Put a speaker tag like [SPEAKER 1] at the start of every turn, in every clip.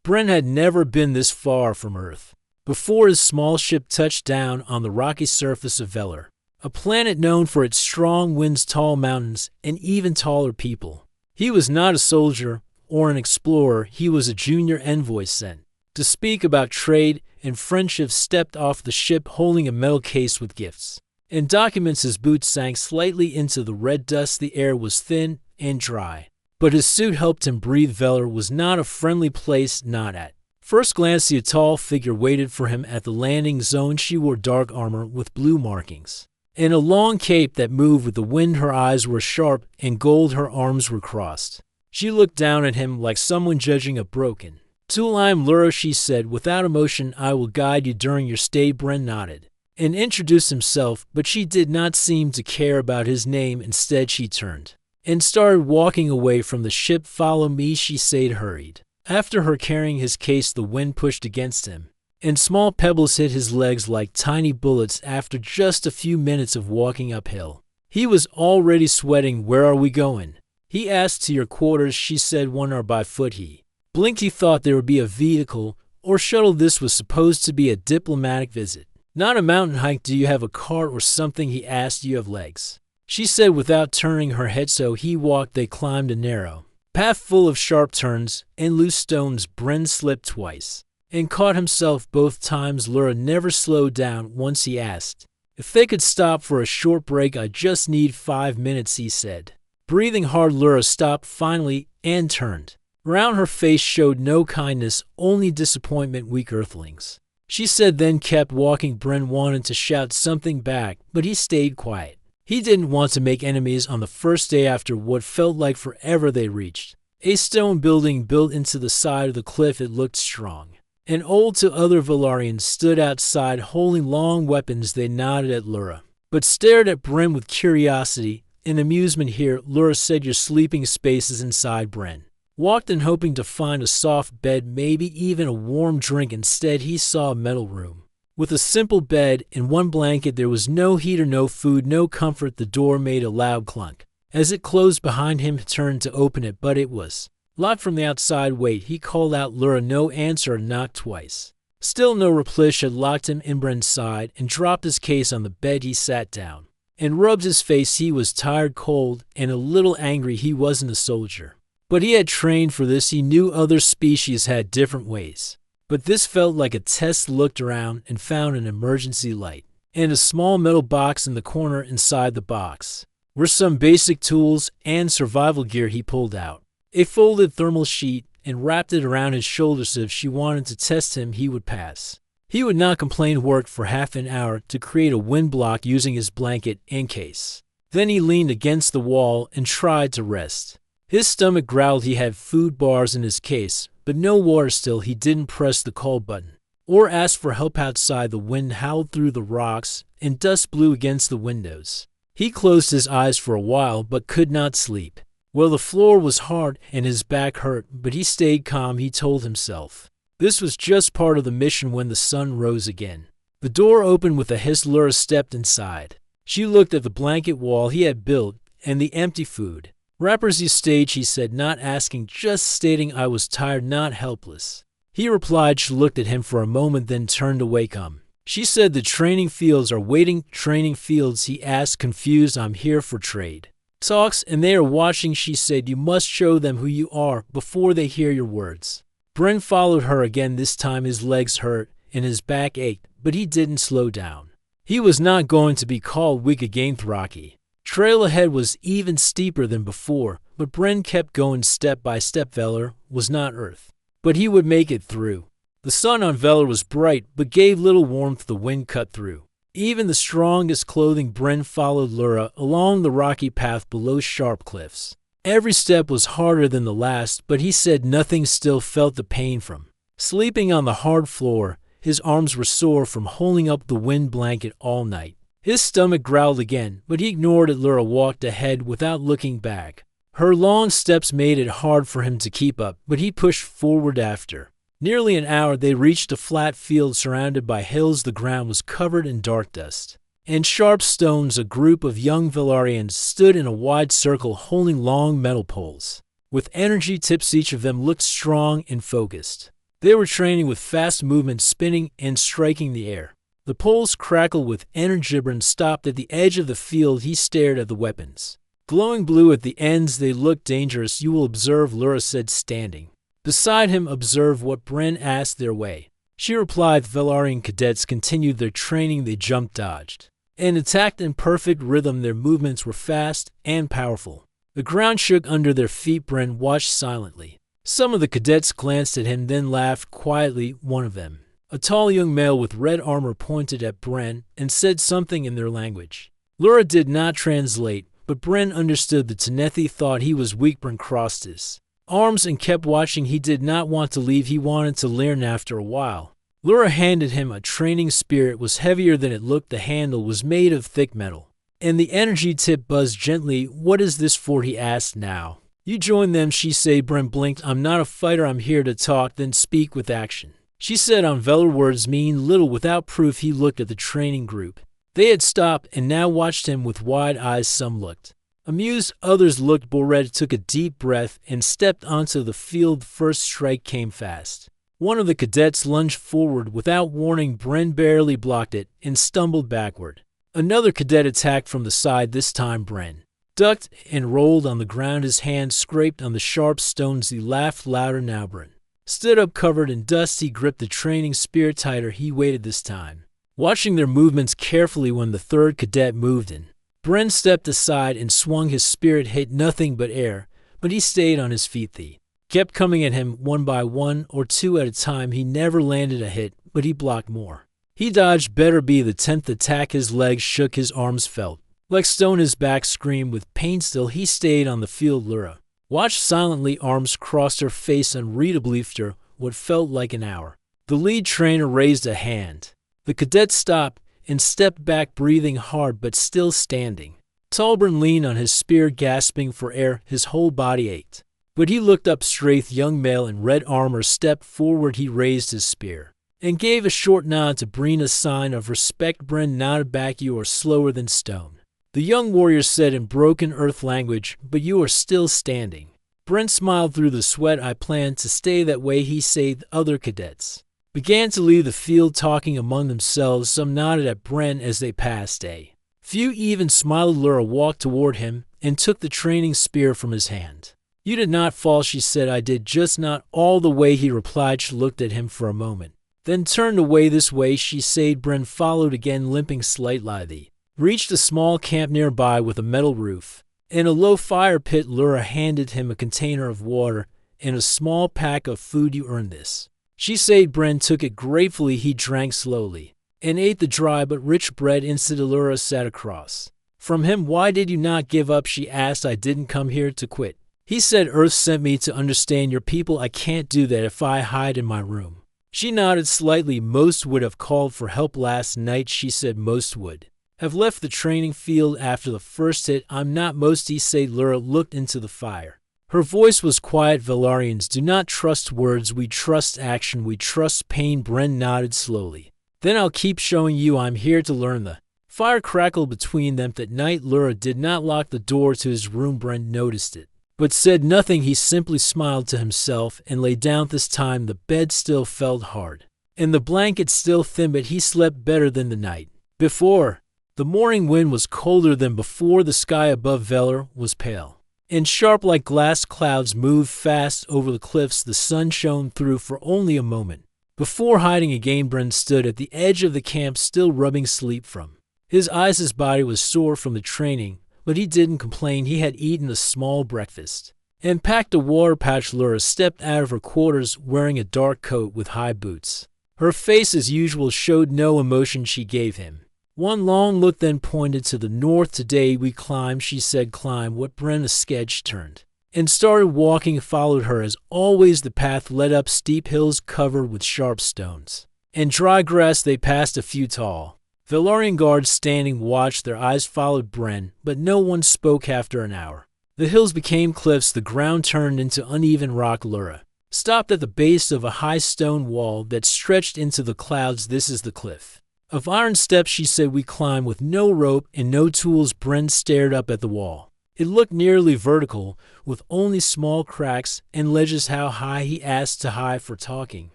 [SPEAKER 1] Brent had never been this far from Earth before his small ship touched down on the rocky surface of Velar, a planet known for its strong winds, tall mountains, and even taller people. He was not a soldier or an explorer, he was a junior envoy sent to speak about trade and friendship. Stepped off the ship holding a metal case with gifts and documents. His boots sank slightly into the red dust. The air was thin and dry, but his suit helped him breathe. Velar was not a friendly place, not at first glance. A tall figure waited for him at the landing zone. She wore dark armor with blue markings and a long cape that moved with the wind. Her eyes were sharp and gold, her arms were crossed. She looked down at him like someone judging a broken tool. "I am Lura," she said without emotion. "I will guide you during your stay." Brent nodded and introduced himself, but she did not seem to care about his name. Instead, she turned and started walking away from the ship. "Follow me," she said, hurried after her, carrying his case. The wind pushed against him, and small pebbles hit his legs like tiny bullets. After just a few minutes of walking uphill, he was already sweating. "Where are we going?" he asked. "To your quarters," she said. "One or by foot?" He blinked. He thought there would be a vehicle or shuttle. This was supposed to be a diplomatic visit, not a mountain hike. "Do you have a cart or something?" he asked. "You have legs," she said without turning her head. So he walked. They climbed a narrow path full of sharp turns and loose stones. Brent slipped twice and caught himself both times. Lura never slowed down. Once he asked if they could stop for a short break. "I just need 5 minutes," he said, breathing hard. Lura stopped finally and turned around. Her face showed no kindness, only disappointment. "Weak earthlings," she said, then kept walking. Brent wanted to shout something back, but he stayed quiet. He didn't want to make enemies on the first day after what felt like forever. They reached a stone building built into the side of the cliff. It looked strong and old to other Valarians stood outside holding long weapons. They nodded at Lura, but stared at Brent with curiosity and amusement. "Here," Lura said, "your sleeping space is inside." Brent walked in, hoping to find a soft bed, maybe even a warm drink. Instead, he saw a metal room with a simple bed and one blanket. There was no heater, no food, no comfort. The door made a loud clunk as it closed behind him. He turned to open it, but it was locked from the outside. "Wait," he called out. Lura, no answer. Knocked twice. Still no reply. She had locked him in. Brent sighed and dropped his case on the bed. He sat down and rubbed his face. He was tired, cold, and a little angry. He wasn't a soldier, but he had trained for this. He knew other species had different ways, but this felt like a test. Looked around and found an emergency light and a small metal box in the corner. Inside the box were some basic tools and survival gear. He pulled out a folded thermal sheet and wrapped it around his shoulders. If she wanted to test him, he would pass. He would not complain. Worked for half an hour to create a wind block using his blanket in case. Then he leaned against the wall and tried to rest. His stomach growled. He had food bars in his case, but no water. Still, he didn't press the call button or ask for help outside. The wind howled through the rocks and dust blew against the windows. He closed his eyes for a while but could not sleep. Well, the floor was hard and his back hurt, but he stayed calm. He told himself this was just part of the mission. When the sun rose again, the door opened with a hiss. Lura stepped inside. She looked at the blanket wall he had built and the empty food wrappers. "You stayed," she said, not asking, just stating, "I was tired, not helpless." He replied. She looked at him for a moment, then turned away. "Come," she said, "the training fields are waiting." "Training fields?" he asked, confused. "I'm here for trade talks, and they are watching," she said. "You must show them who you are before they hear your words." Brent followed her again. This time his legs hurt and his back ached, but he didn't slow down. He was not going to be called weak again. Rocky trail ahead was even steeper than before, but Brent kept going step by step. Velar was not Earth, but he would make it through. The sun on Velar was bright, but gave little warmth. The wind cut through even the strongest clothing. Brent followed Lura along the rocky path below sharp cliffs. Every step was harder than the last, but he said nothing. Still felt the pain from sleeping on the hard floor. His arms were sore from holding up the wind blanket all night. His stomach growled again, but he ignored it. Lura walked ahead without looking back. Her long steps made it hard for him to keep up, but he pushed forward. After nearly an hour, they reached a flat field surrounded by hills. The ground was covered in dark dust and sharp stones. A group of young Valarians stood in a wide circle holding long metal poles with energy tips. Each of them looked strong and focused. They were training with fast movements, spinning and striking the air. The poles crackled with energy. Bren stopped at the edge of the field. He stared at the weapons. Glowing blue at the ends, they looked dangerous. You will observe, Lura said, standing beside him. Observe what? Bren asked. Their way. She replied. Velaryon cadets continued their training. They jumped, dodged, and attacked in perfect rhythm. Their movements were fast and powerful. The ground shook under their feet. Bren watched silently. Some of the cadets glanced at him, then laughed quietly. One of them, a tall young male with red armor, pointed at Bren and said something in their language. Lura did not translate, but Bren understood. The Tenethi thought he was weak. Bren crossed his arms and kept watching. He did not want to leave. He wanted to learn. After a while, Lura handed him a training spear. It was heavier than it looked. The handle was made of thick metal, and the energy tip buzzed gently. What is this for? He asked. Now you join them, she said. Bren blinked. I'm not a fighter. I'm here to talk, then speak with action, she said. On Velar, words mean little without proof. He looked at the training group. They had stopped and now watched him with wide eyes. Some looked amused, others looked bored. Took a deep breath and stepped onto the field. First strike came fast. One of the cadets lunged forward without warning. Bren barely blocked it and stumbled backward. Another cadet attacked from the side. This time Bren ducked and rolled on the ground. His hand scraped on the sharp stones. He laughed louder. Now Bren stood up covered in dust. He gripped the training spear tighter. He waited this time, watching their movements carefully. When the third cadet moved in, Bren stepped aside and swung his spear. It hit nothing but air, but he stayed on his feet. They kept coming at him one by one or two at a time. He never landed a hit, but he blocked more. He dodged. Better be the 10th attack. His legs shook. His arms felt like stone. His back screamed with pain. Still, he stayed on the field. Lura watched silently, arms crossed, her face unreadably. After what felt like an hour, the lead trainer raised a hand. The cadet stopped and stepped back, breathing hard but still standing. Talbern leaned on his spear, gasping for air. His whole body ached, but he looked up straight. The young male in red armor stepped forward. He raised his spear and gave a short nod to Bren, a sign of respect. Bren nodded back. You are slower than stone, the young warrior said in broken earth language, but you are still standing. Bren smiled through the sweat. I plan to stay that way, he said. The other cadets began to leave the field, talking among themselves. Some nodded at Bren as they passed. A few even smiled. Lura walked toward him and took the training spear from his hand. You did not fall, she said. I did, just not all the way, he replied. She looked at him for a moment, then turned away. This way, she said. Bren followed again, limping slightly. They reached a small camp nearby with a metal roof and a low fire pit. Lura handed him a container of water and a small pack of food. You earned this, she said. Bren took it gratefully. He drank slowly and ate the dry but rich bread. Instead, Lura sat across from him. Why did you not give up, she asked. I didn't come here to quit, he said. Earth sent me to understand your people. I can't do that if I hide in my room. She nodded slightly. Most would have called for help last night, she said. Most would have left the training field after the first hit. I'm not most, he said. Lura looked into the fire. Her voice was quiet. Velaryons do not trust words. We trust action. We trust pain. Bren nodded slowly. Then I'll keep showing you. I'm here to learn. The fire crackled between them. That night, Lura did not lock the door to his room. Bren noticed it, but said nothing. He simply smiled to himself and lay down. This time the bed still felt hard and the blanket still thin, but he slept better than the night before. The morning wind was colder than before. The sky above Velar was pale and sharp like glass. Clouds moved fast over the cliffs. The sun shone through for only a moment before hiding again. Bren stood at the edge of the camp, still rubbing sleep from his eyes. His body was sore from the training, but he didn't complain. He had eaten a small breakfast and packed a water pouch. Lura stepped out of her quarters wearing a dark coat with high boots. Her face, as usual, showed no emotion. She gave him one long look, then pointed to the north. Today we climb, she said. Climb what? Bren, a sketch, turned and started walking. Followed her. As always, the path led up steep hills covered with sharp stones and dry grass. They passed a few tall Velaryon guards standing watch. Their eyes followed Bren, but no one spoke. After an hour, the hills became cliffs. The ground turned into uneven rock. Lura stopped at the base of a high stone wall that stretched into the clouds. This is the cliff of iron steps, she said. We climb with no rope and no tools. Bren stared up at the wall. It looked nearly vertical, with only small cracks and ledges. How high, he asked. Too high for talking,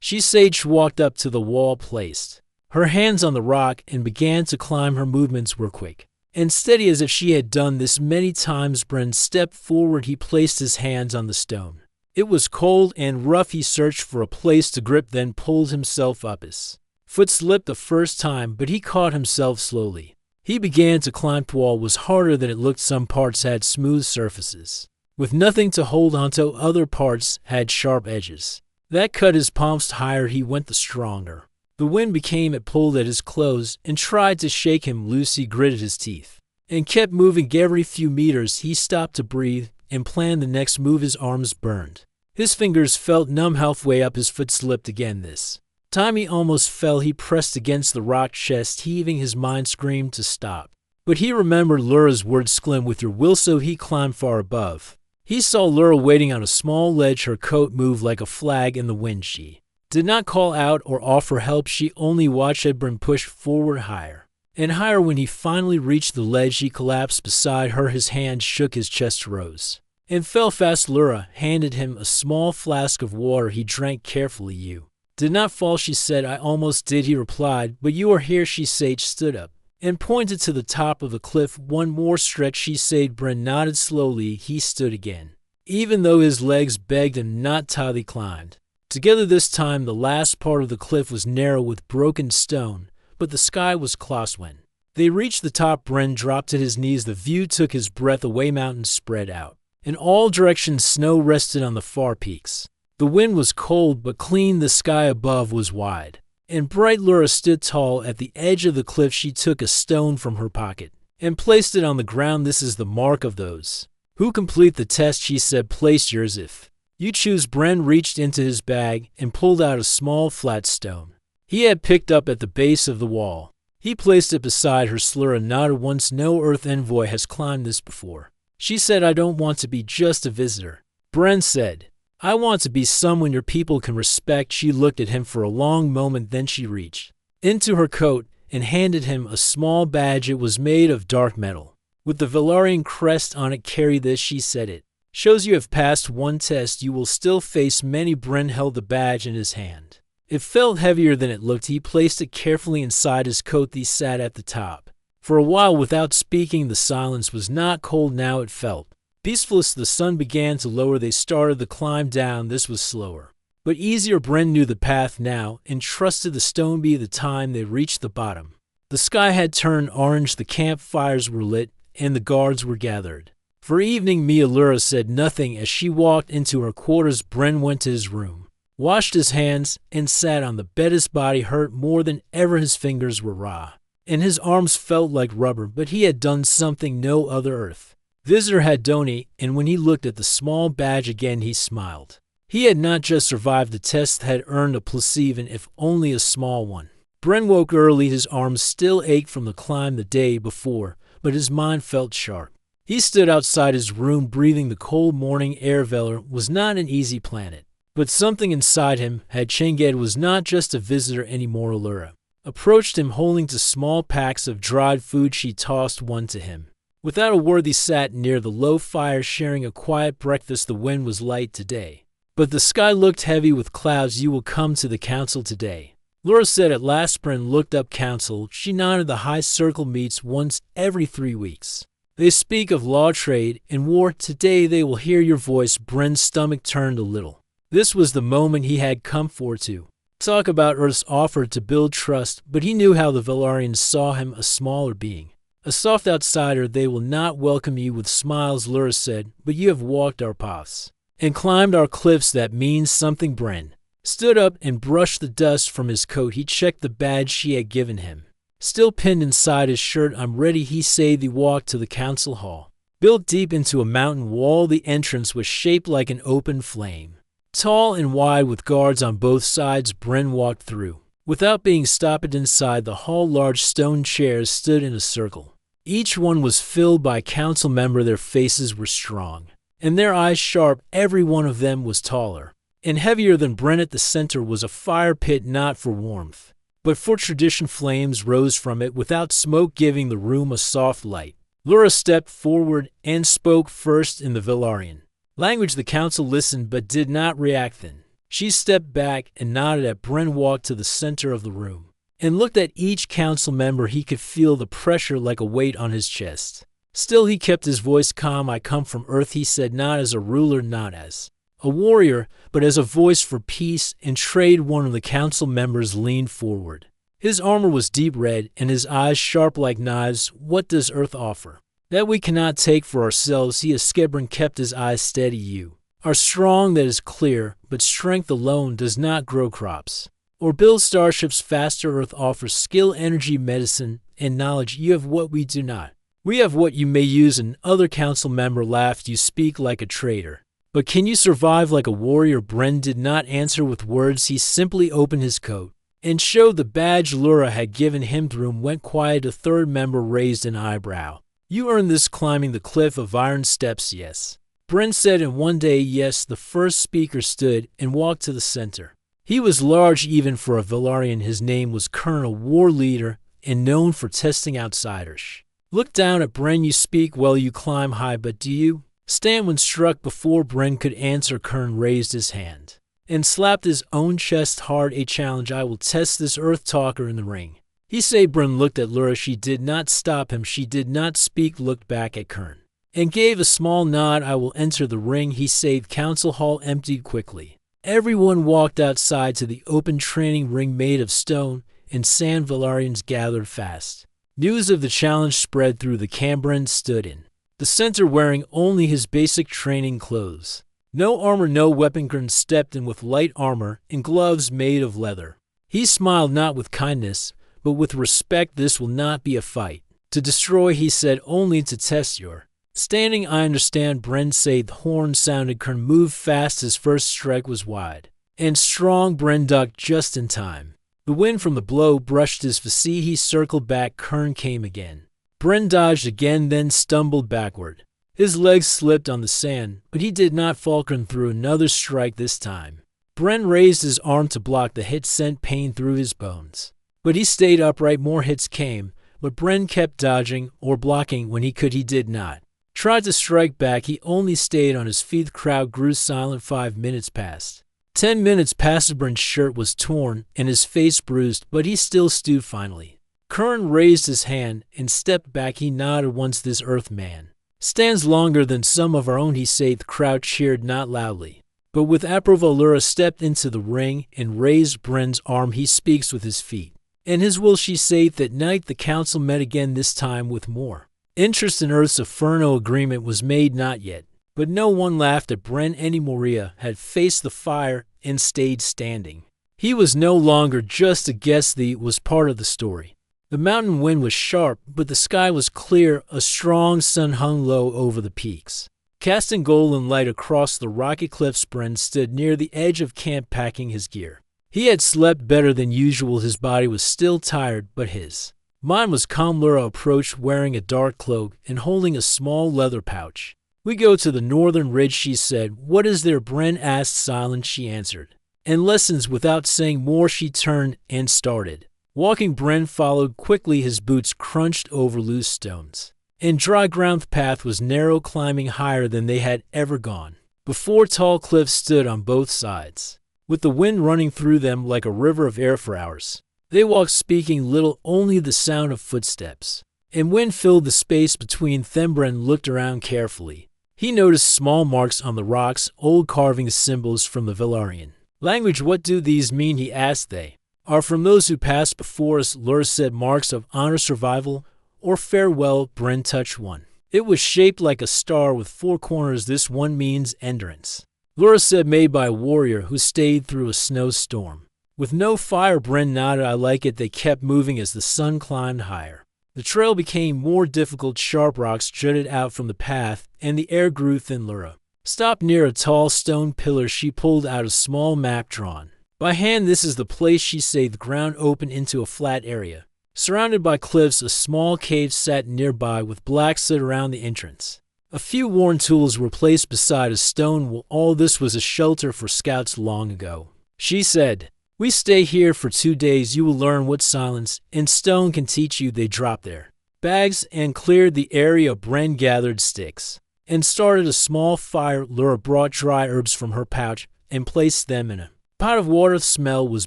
[SPEAKER 1] She Sage walked up to the wall placed her hands on the rock and began to climb. Her movements were quick and steady as if she had done this many times. Bren stepped forward. He placed his hands on the stone. It was cold and rough. He searched for a place to grip, then pulled himself up. His foot slipped the first time, but he caught himself slowly. He began to climb. The wall was harder than it looked. Some parts had smooth surfaces, with nothing to hold onto. Other parts had sharp edges that cut his palms. Higher he went, the stronger the wind became. It pulled at his clothes and tried to shake him loose. He gritted his teeth and kept moving. Every few meters he stopped to breathe and planned the next move. His arms burned. His fingers felt numb. Halfway up, his foot slipped again. This time he almost fell. He pressed against the rock, chest heaving. His mind screamed to stop, but he remembered Lura's words, "Climb with your will." So he climbed far above. He saw Lura waiting on a small ledge. Her coat moved like a flag in the wind. She did not call out or offer help. She only watched Edbrun push forward higher and higher. When he finally reached the ledge, he collapsed beside her. His hand shook, his chest rose and fell fast. Lura handed him a small flask of water. He drank carefully. "You did not fall," she said. "I almost did," he replied, "but you are here." She Sage stood up and pointed to the top of the cliff. "One more stretch," she said. Bren nodded slowly. He stood again, even though his legs begged him not to. They climbed together this time. The last part of the cliff was narrow with broken stone, but the sky was clear. When they reached the top, Bren dropped to his knees. The view took his breath away. Mountains spread out in all directions. Snow rested on the far peaks. The wind was cold but clean. The sky above was wide and bright. Lura stood tall at the edge of the cliff. She took a stone from her pocket and placed it on the ground. "This is the mark of those who complete the test," she said. "Place yours if you choose." Bren reached into his bag and pulled out a small flat stone he had picked up at the base of the wall. He placed it beside her. Lura nodded. "Once, no Earth envoy has climbed this before," she said. "I don't want to be just a visitor," Bren said. "I want to be someone your people can respect." She looked at him for a long moment. Then she reached into her coat and handed him a small badge. It was made of dark metal with the Velaryon crest on it. "Carry this," she said. "It shows you have passed one test. You will still face many." Bren held the badge in his hand. It felt heavier than it looked. He placed it carefully inside his coat. He sat at the top for a while without speaking. The silence was not cold now. It felt peaceful. As the sun began to lower, they started the climb down. This was slower but easier. Bren knew the path now and trusted the stone. By the time they reached the bottom, the sky had turned orange. The campfires were lit and the guards were gathered for evening. Lura said nothing as she walked into her quarters. Bren went to his room, washed his hands, and sat on the bed. His body hurt more than ever. His fingers were raw and his arms felt like rubber, but he had done something no other Earth visitor had done, and when he looked at the small badge again, he smiled. He had not just survived the test, had earned a place, even if only a small one. Bren woke early. His arms still ached from the climb the day before, but his mind felt sharp. He stood outside his room, breathing the cold morning air. Velar was not an easy planet, but something inside him had changed. Ed was not just a visitor anymore. Lura approached him, holding two small packs of dried food. She tossed one to him. Without a word, they sat near the low fire, sharing a quiet breakfast. The wind was light today, but the sky looked heavy with clouds. "You will come to the council today," Lura said at last. Bren looked up. "Council?" She nodded. "The High Circle meets once every 3 weeks. They speak of law, trade, and war. Today they will hear your voice." Bren's stomach turned a little. This was the moment he had come for, to talk about Earth's offer to build trust, but he knew how the Velaryons saw him, a smaller being, a soft outsider. "They will not welcome you with smiles," Lura said, "but you have walked our paths and climbed our cliffs. That means something." Bren stood up and brushed the dust from his coat. He checked the badge she had given him, still pinned inside his shirt. "I'm ready," he said. They walked to the council hall, built deep into a mountain wall. The entrance was shaped like an open flame, tall and wide with guards on both sides. Bren walked through without being stopped. Inside the hall, large stone chairs stood in a circle. Each one was filled by a council member. Their faces were strong and their eyes sharp. Every one of them was taller and heavier than Bren. At the center was a fire pit, not for warmth, but for tradition. Flames rose from it without smoke, giving the room a soft light. Lura stepped forward and spoke first in the Velaryon language. The council listened but did not react. Then She stepped back and nodded as Bren walked to the center of the room and looked at each council member. He could feel the pressure like a weight on his chest. Still, he kept his voice calm. I come from Earth, he said, not as a ruler, not as a warrior, but as a voice for peace and trade. One of the council members leaned forward. His armor was deep red and his eyes sharp like knives. What does Earth offer that we cannot take for ourselves? He, Skebron, kept his eyes steady. You are strong, that is clear, but strength alone does not grow crops or build starships faster. Earth offers skill, energy, medicine, and knowledge. You have what we do not. We have what you may use. Another council member laughed. You speak like a traitor, but can you survive like a warrior? Bren did not answer with words. He simply opened his coat and showed the badge Lura had given him. The room went quiet. A third member raised an eyebrow. You earned this climbing the cliff of iron steps, yes, Bren said, and one day, yes. The first speaker stood and walked to the center. He was large even for a Velaryon. His name was Colonel, war leader, and known for testing outsiders. Look down at Bren. You speak well, you climb high, but do you stand when struck? Before Bren could answer, Kern raised his hand and slapped his own chest hard. A challenge. I will test this Earth talker in the ring, he said. Bren looked at Lura. She did not stop him. She did not speak. Looked back at Kern and gave a small nod. I will enter the ring, he said. Council hall emptied quickly. Everyone walked outside to the open training ring made of stone and sand. Velaryons gathered fast. News of the challenge spread through the camp. Bren stood in the center wearing only his basic training clothes. No armor, no weapon. Kern stepped in with light armor and gloves made of leather. He smiled, not with kindness, but with respect. This will not be a fight to destroy, he said, only to test your standing. I understand, Bren said. The horn sounded. Kern moved fast. His first strike was wide and strong. Bren ducked just in time. The wind from the blow brushed his face. He circled back. Kern came again. Bren dodged again, then stumbled backward. His legs slipped on the sand, but he did not fall. Kern threw another strike. This time, Bren raised his arm to block. The hit sent pain through his bones, but he stayed upright. More hits came, but Bren kept dodging or blocking when he could. He did not try to strike back. He only stayed on his feet. The crowd grew silent. 5 minutes passed. 10 minutes passed. Bren's shirt was torn and his face bruised, but he still stood. Finally, Kern raised his hand and stepped back. He nodded. Once this Earth man stands longer than some of our own, he said. The crowd cheered, not loudly, but with approval. Lura stepped into the ring and raised Bren's arm. He speaks with his feet and his will, she said. That night the council met again, this time with more interest in Earth's Inferno. Agreement was made, not yet, but no one laughed at Bren anymore. Moria had faced the fire and stayed standing. He was no longer just a guest. He was part of the story. The mountain wind was sharp, but the sky was clear. A strong sun hung low over the peaks, casting golden light across the rocky cliffs. Bren stood near the edge of camp, packing his gear. He had slept better than usual. His body was still tired, but his mind was calm. Lura approached, wearing a dark cloak and holding a small leather pouch. We go to the northern ridge, she said. What is there? Bren asked. Silence, she answered. And lessons. Without saying more, she turned and started walking. Bren followed quickly. His boots crunched over loose stones and dry ground. The path was narrow, climbing higher than they had ever gone before. Tall cliffs stood on both sides, with the wind running through them like a river of air. For hours they walked, speaking little, only the sound of footsteps, and wind filled the space between them. Bren looked around carefully. He noticed small marks on the rocks, old carvings, symbols from the Velaryon language. What do these mean? He asked. They are from those who passed before us, Lura said. Marks of honor, survival, or farewell. Bren touched one. It was shaped like a star with 4 corners. This one means endurance, Lura said. Made by a warrior who stayed through a snowstorm with no fire. Bren nodded. I like it. They kept moving as the sun climbed higher. The trail became more difficult. Sharp rocks jutted out from the path, and the air grew thin. Lura stopped near a tall stone pillar. She pulled out a small map drawn by hand. This is the place, she said. The ground opened into a flat area, surrounded by cliffs. A small cave sat nearby, with black soot around the entrance. A few worn tools were placed beside a stone wall. All this was a shelter for scouts long ago, she said. We stay here for 2 days. You will learn what silence and stone can teach you. They dropped their bags and cleared the area. Bren gathered sticks and started a small fire. Lura brought dry herbs from her pouch and placed them in a Pot of water smell was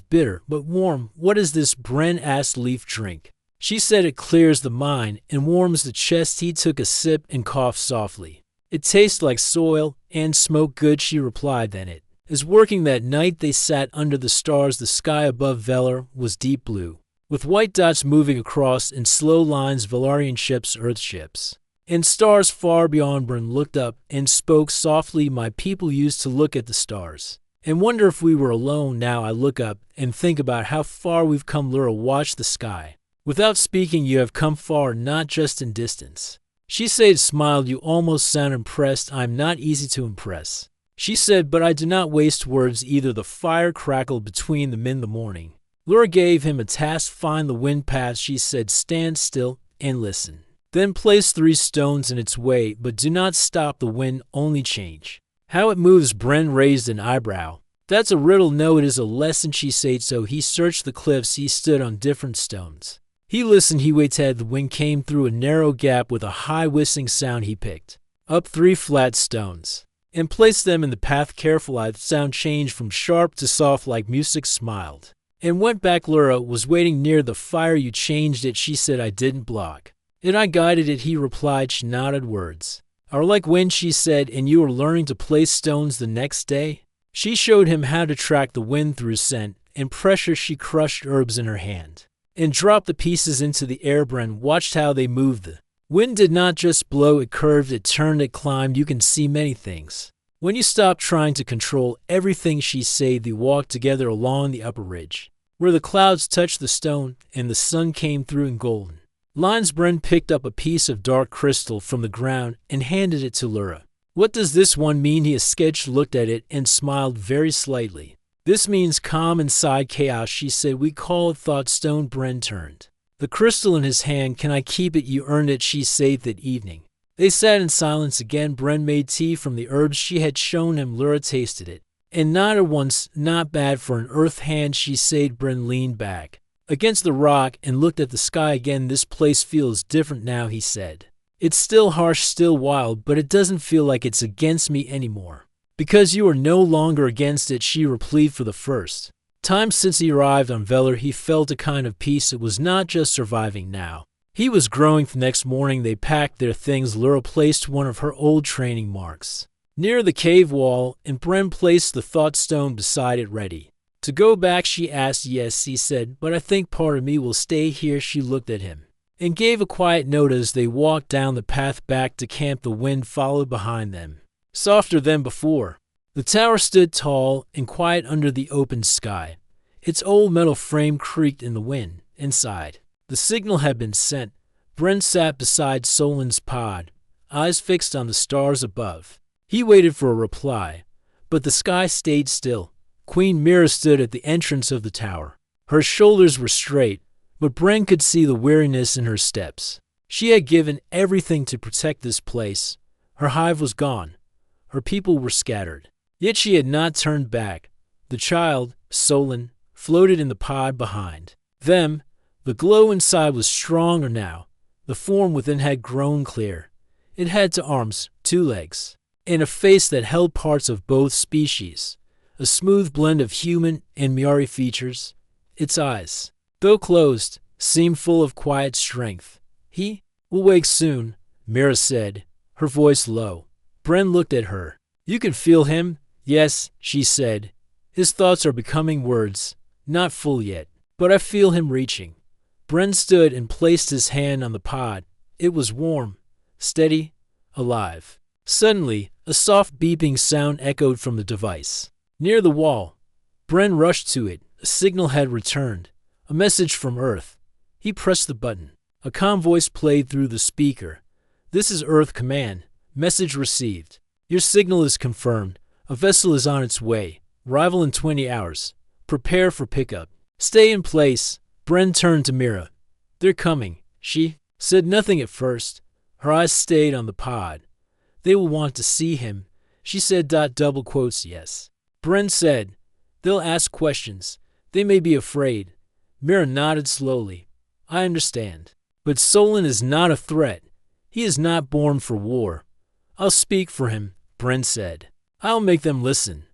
[SPEAKER 1] bitter, but warm. What is this? Bren asked Leaf drink. She said it clears the mind and warms the chest. He took a sip and coughed softly. It tastes like soil and smoke good, she replied. Then it is working. That night they sat under the stars. The sky above Velar was deep blue, with white dots moving across in slow lines. Valarian ships, Earth ships, and stars far beyond. Bren looked up and spoke softly. My people used to look at the stars and wonder if we were alone. Now I look up and think about how far we've come. Lura watched the sky. Without speaking, you have come far, not just in distance. She said, smiled. You almost sound impressed. I'm not easy to impress, she said, but I do not waste words either. The fire crackled between them in the morning. Lura gave him a task. Find the wind path, she said. Stand still and listen. Then place 3 stones in its way, but do not stop the wind, only change how it moves. Bren raised an eyebrow. That's a riddle. No, it is a lesson, she said. So he searched the cliffs. He stood on different stones. He listened. He waited. The wind came through a narrow gap with a high whistling sound. He picked up 3 flat stones and placed them in the path. Carefully, the sound changed from sharp to soft like music. Smiled and went back. Lura was waiting near the fire. You changed it, she said. I didn't block it, I guided it, he replied. She nodded. Words are like wind, she said. And you are learning to place stones. The next day she showed him how to track the wind through scent and pressure. She crushed herbs in her hand and dropped the pieces into the air. Bren watched how they moved. The wind did not just blow, it curved, it turned, it climbed. You can see many things when you stop trying to control everything, she said. They walked together along the upper ridge where the clouds touched the stone and the sun came through in golden lines. Bren picked up a piece of dark crystal from the ground and handed it to Lura. What does this one mean? He sketched, looked at it, and smiled very slightly. This means calm inside chaos, she said. We call it thought stone. Bren turned the crystal in his hand. Can I keep it? You earned it, she said. That evening they sat in silence again. Bren made tea from the herbs she had shown him. Lura tasted it and nodded once. Not bad for an earth hand, she said. Bren leaned back against the rock and looked at the sky again. This place feels different now, he said. It's still harsh, still wild, but it doesn't feel like it's against me anymore. Because you are no longer against it, she replied. For the first time since he arrived on Velar, he felt a kind of peace. It was not just surviving now. He was growing. The next morning they packed their things. Lura placed one of her old training marks near the cave wall, and Bren placed the thought stone beside it, ready to go back. She asked. Yes, he said, but I think part of me will stay here. She looked at him and gave a quiet note as they walked down the path back to camp. The wind followed behind them, softer than before. The tower stood tall and quiet under the open sky. Its old metal frame creaked in the wind. Inside, the signal had been sent. Bren sat beside Solin's pod, eyes fixed on the stars above. He waited for a reply, but the sky stayed still. Queen Mira stood at the entrance of the tower. Her shoulders were straight, but Bren could see the weariness in her steps. She had given everything to protect this place. Her hive was gone. Her people were scattered. Yet she had not turned back. The child, Solin, floated in the pod behind them. The glow inside was stronger now. The form within had grown clear. It had 2 arms, 2 legs, and a face that held parts of both species, a smooth blend of human and Miari features. Its eyes, though closed, seemed full of quiet strength. He will wake soon, Mira said, her voice low. Bren looked at her. You can feel him? Yes, she said. His thoughts are becoming words, not full yet, but I feel him reaching. Bren stood and placed his hand on the pod. It was warm, steady, alive. Suddenly, a soft beeping sound echoed from the device near the wall. Bren rushed to it. A signal had returned, a message from Earth. He pressed the button. A calm voice played through the speaker. This is Earth Command. Message received. Your signal is confirmed. A vessel is on its way. Arrival in 20 hours. Prepare for pickup. Stay in place. Bren turned to Mira. They're coming. She said nothing at first. Her eyes stayed on the pod. They will want to see him. She said. Double quotes. Yes. Bren said. They'll ask questions. They may be afraid. Mira nodded slowly. I understand. But Solin is not a threat. He is not born for war. I'll speak for him, Bren said. I'll make them listen.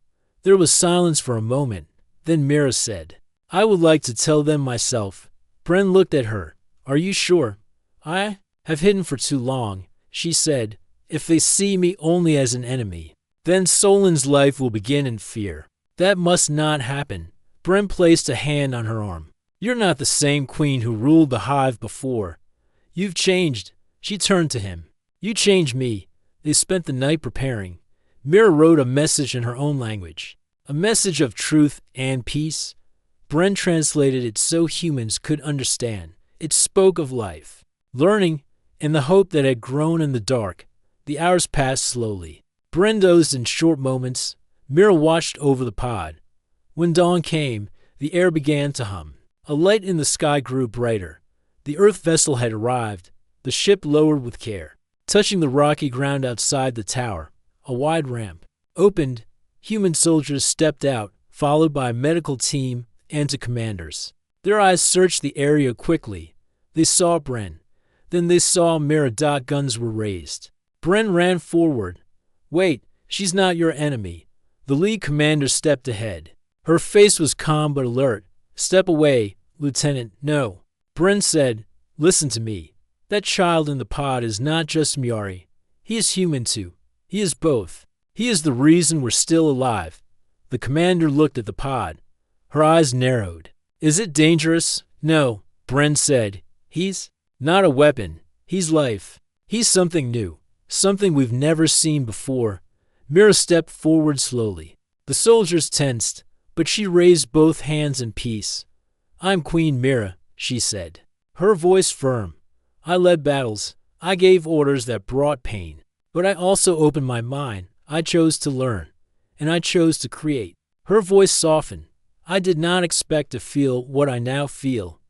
[SPEAKER 1] There was silence for a moment. Then Mira said, I would like to tell them myself. Bren looked at her. Are you sure? I have hidden for too long, she said. If they see me only as an enemy, then Solin's life will begin in fear. That must not happen. Bren placed a hand on her arm. You're not the same queen who ruled the hive before. You've changed. She turned to him. You changed me. They spent the night preparing. Mira wrote a message in her own language. A message of truth and peace. Bren translated it so humans could understand. It spoke of life, learning, and the hope that had grown in the dark. The hours passed slowly. Bren dozed in short moments. Mira watched over the pod. When dawn came, the air began to hum. A light in the sky grew brighter. The Earth vessel had arrived. The ship lowered with care. Touching the rocky ground outside the tower, a wide ramp opened. Human soldiers stepped out, followed by a medical team and two commanders. Their eyes searched the area quickly. They saw Bren. Then they saw Mira. Guns were raised. Bren ran forward. Wait, she's not your enemy. The lead commander stepped ahead. Her face was calm but alert. Step away, Lieutenant. No. Bren said, listen to me. That child in the pod is not just Miari. He is human too. He is both. He is the reason we're still alive. The commander looked at the pod. Her eyes narrowed. Is it dangerous? No, Bren said. He's not a weapon. He's life. He's something new. Something we've never seen before. Mira stepped forward slowly. The soldiers tensed, but she raised both hands in peace. I'm Queen Mira, she said. Her voice firm. I led battles. I gave orders that brought pain. But I also opened my mind. I chose to learn. And I chose to create. Her voice softened. I did not expect to feel what I now feel.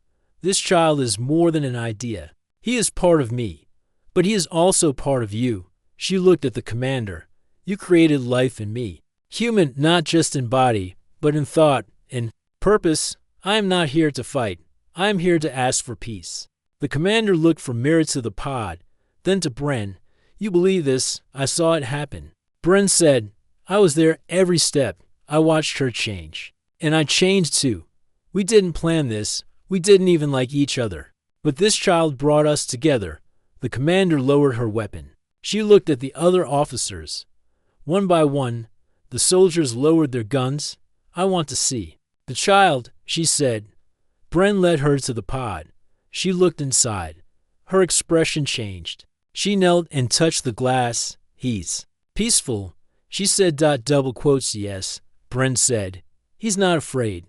[SPEAKER 1] This child is more than an idea. He is part of me. But he is also part of you. She looked at the commander. You created life in me. Human not just in body, but in thought, in purpose. I am not here to fight. I am here to ask for peace. The commander looked from Mira to the pod, then to Bren. You believe this? I saw it happen. Bren said, I was there every step. I watched her change. And I changed too. We didn't plan this. We didn't even like each other. But this child brought us together. The commander lowered her weapon. She looked at the other officers. One by one, the soldiers lowered their guns. I want to see. The child, she said. Bren led her to the pod. She looked inside. Her expression changed. She knelt and touched the glass. He's peaceful, she said. Double quotes. Yes, Bren said. He's not afraid,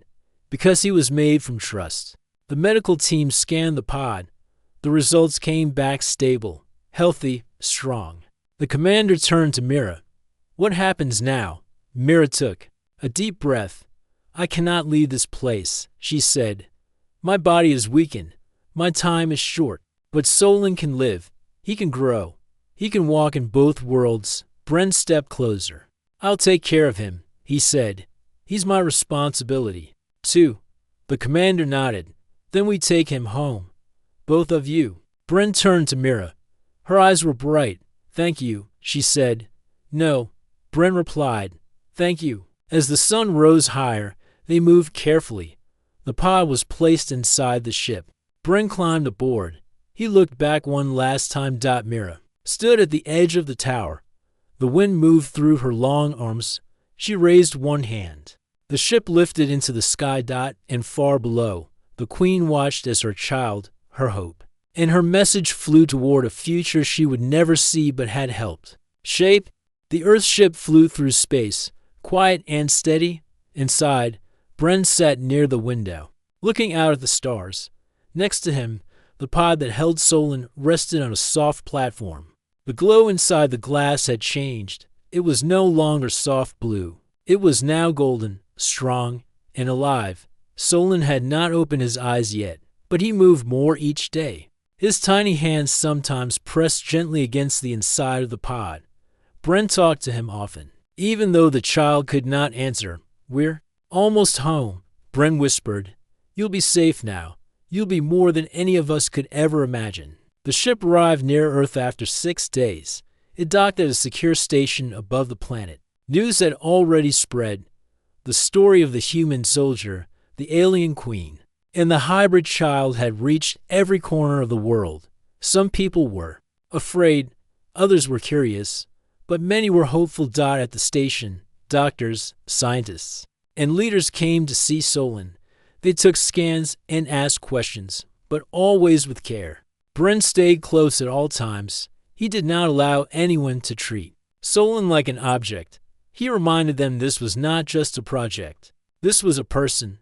[SPEAKER 1] because he was made from trust. The medical team scanned the pod. The results came back stable, healthy, strong. The commander turned to Mira. What happens now? Mira took a deep breath. I cannot leave this place, she said. My body is weakened. My time is short. But Solon can live. He can grow. He can walk in both worlds. Bren stepped closer. I'll take care of him, he said. He's my responsibility. 2. The commander nodded. Then we take him home. Both of you. Bren turned to Mira. Her eyes were bright. Thank you, she said. No, Bren replied. Thank you. As the sun rose higher, they moved carefully. The pod was placed inside the ship. Bren climbed aboard. He looked back one last time. Mira stood at the edge of the tower. The wind moved through her long arms. She raised one hand. The ship lifted into the sky. And far below, the queen watched as her child, her hope, and her message flew toward a future she would never see but had helped shape. The Earth ship flew through space, quiet and steady. Inside, Bren sat near the window, looking out at the stars. Next to him, the pod that held Solon rested on a soft platform. The glow inside the glass had changed. It was no longer soft blue. It was now golden, strong, and alive. Solon had not opened his eyes yet, but he moved more each day. His tiny hands sometimes pressed gently against the inside of the pod. Bren talked to him often, even though the child could not answer. We're almost home, Bren whispered. You'll be safe now. You'll be more than any of us could ever imagine. The ship arrived near Earth after 6 days. It docked at a secure station above the planet. News had already spread. the story of the human soldier, the alien queen, and the hybrid child had reached every corner of the world. Some people were afraid, others were curious, but many were hopeful. At the station, doctors, scientists, and leaders came to see Solon. They took scans and asked questions, but always with care. Bren stayed close at all times. He did not allow anyone to treat Solon like an object. He reminded them this was not just a project. This was a person.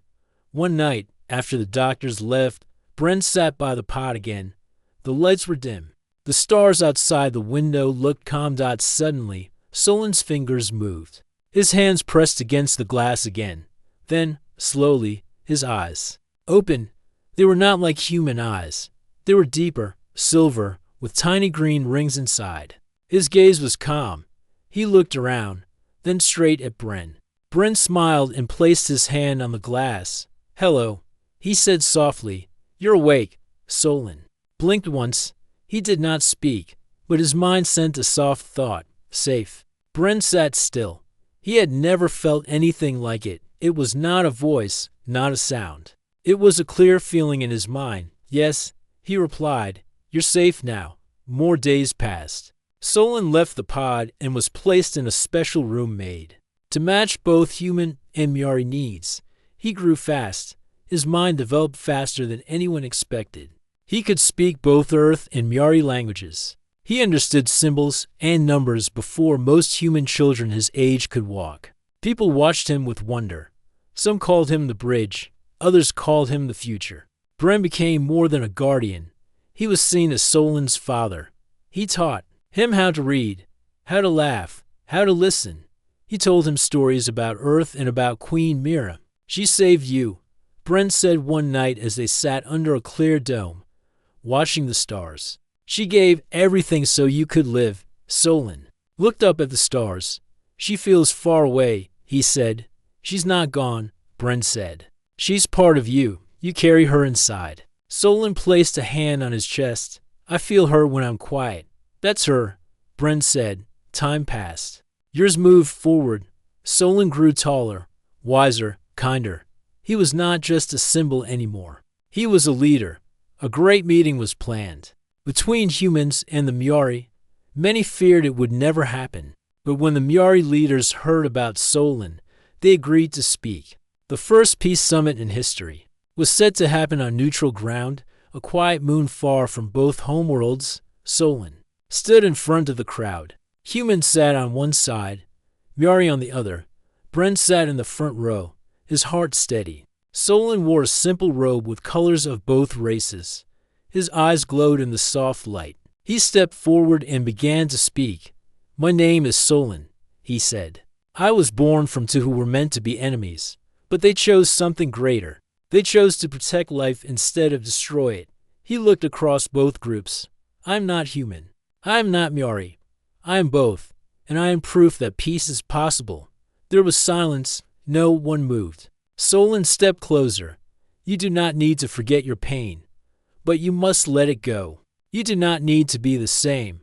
[SPEAKER 1] One night, after the doctors left, Bren sat by the pod again. The lights were dim. The stars outside the window looked calm. Suddenly, Solon's fingers moved. His hands pressed against the glass again. Then, slowly, his eyes opened. They were not like human eyes. They were deeper, silver, with tiny green rings inside. His gaze was calm. He looked around, then straight at Bren. Bren smiled and placed his hand on the glass. "Hello," he said softly. "You're awake." Solon blinked once. He did not speak, but his mind sent a soft thought. Safe. Bren sat still. He had never felt anything like it. It was not a voice, not a sound. It was a clear feeling in his mind. "Yes," he replied. "You're safe now." More days passed. Solon left the pod and was placed in a special room made to match both human and Miari needs. He grew fast. His mind developed faster than anyone expected. He could speak both Earth and Miari languages. He understood symbols and numbers before most human children his age could walk. People watched him with wonder. Some called him the bridge. Others called him the future. Bren became more than a guardian. He was seen as Solon's father. He taught him how to read, how to laugh, how to listen. He told him stories about Earth and about Queen Mira. "She saved you," Bren said one night as they sat under a clear dome, watching the stars. "She gave everything so you could live." Solon looked up at the stars. "She feels far away," he said. "She's not gone," Bren said. "She's part of you. You carry her inside." Solon placed a hand on his chest. "I feel her when I'm quiet." "That's her," Bren said. Time passed. Years moved forward. Solon grew taller, wiser, kinder. He was not just a symbol anymore. He was a leader. A great meeting was planned between humans and the Miari. Many feared it would never happen, but when the Miari leaders heard about Solon, they agreed to speak. The first peace summit in history was set to happen on neutral ground, a quiet moon far from both homeworlds. Solon stood in front of the crowd. Humans sat on one side, Miari on the other. Bren sat in the front row, his heart steady. Solon wore a simple robe with colors of both races. His eyes glowed in the soft light. He stepped forward and began to speak. "My name is Solon," he said. "I was born from two who were meant to be enemies, but they chose something greater. They chose to protect life instead of destroy it." He looked across both groups. "I'm not human. I am not Miari. I am both, and I am proof that peace is possible." There was silence. No one moved. Solon stepped closer. "You do not need to forget your pain, but you must let it go. You do not need to be the same,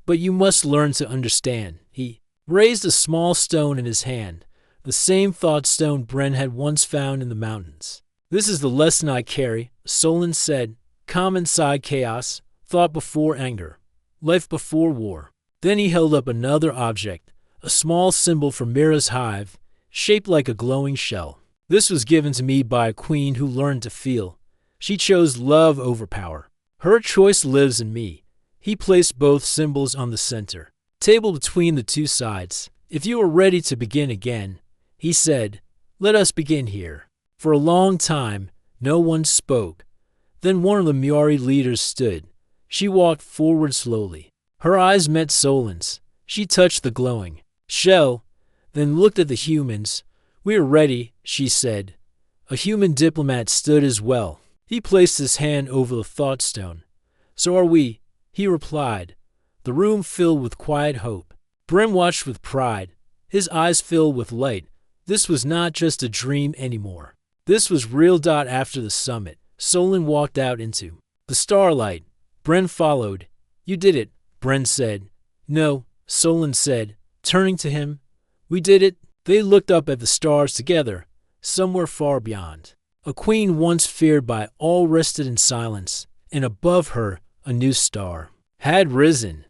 [SPEAKER 1] but you must learn to understand." He raised a small stone in his hand, the same thought stone Bren had once found in the mountains. "This is the lesson I carry," Solon said. "Calm inside chaos, thought before anger, life before war." Then he held up another object, a small symbol from Mira's hive, shaped like a glowing shell. "This was given to me by a queen who learned to feel. She chose love over power. Her choice lives in me." He placed both symbols on the center table between the two sides. "If you are ready to begin again," he said, "let us begin here." For a long time, no one spoke. Then one of the Miari leaders stood. She walked forward slowly. Her eyes met Solon's. She touched the glowing shell, then looked at the humans. "We are ready," she said. A human diplomat stood as well. He placed his hand over the thought stone. "So are we," he replied. The room filled with quiet hope. Bren watched with pride. His eyes filled with light. This was not just a dream anymore. This was real. After the summit, Solon walked out into the starlight. Bren followed. "You did it," Bren said. "No," Solon said, turning to him. "We did it They looked up at the stars together, somewhere far beyond. A queen once feared by all rested in silence, and above her a new star had risen.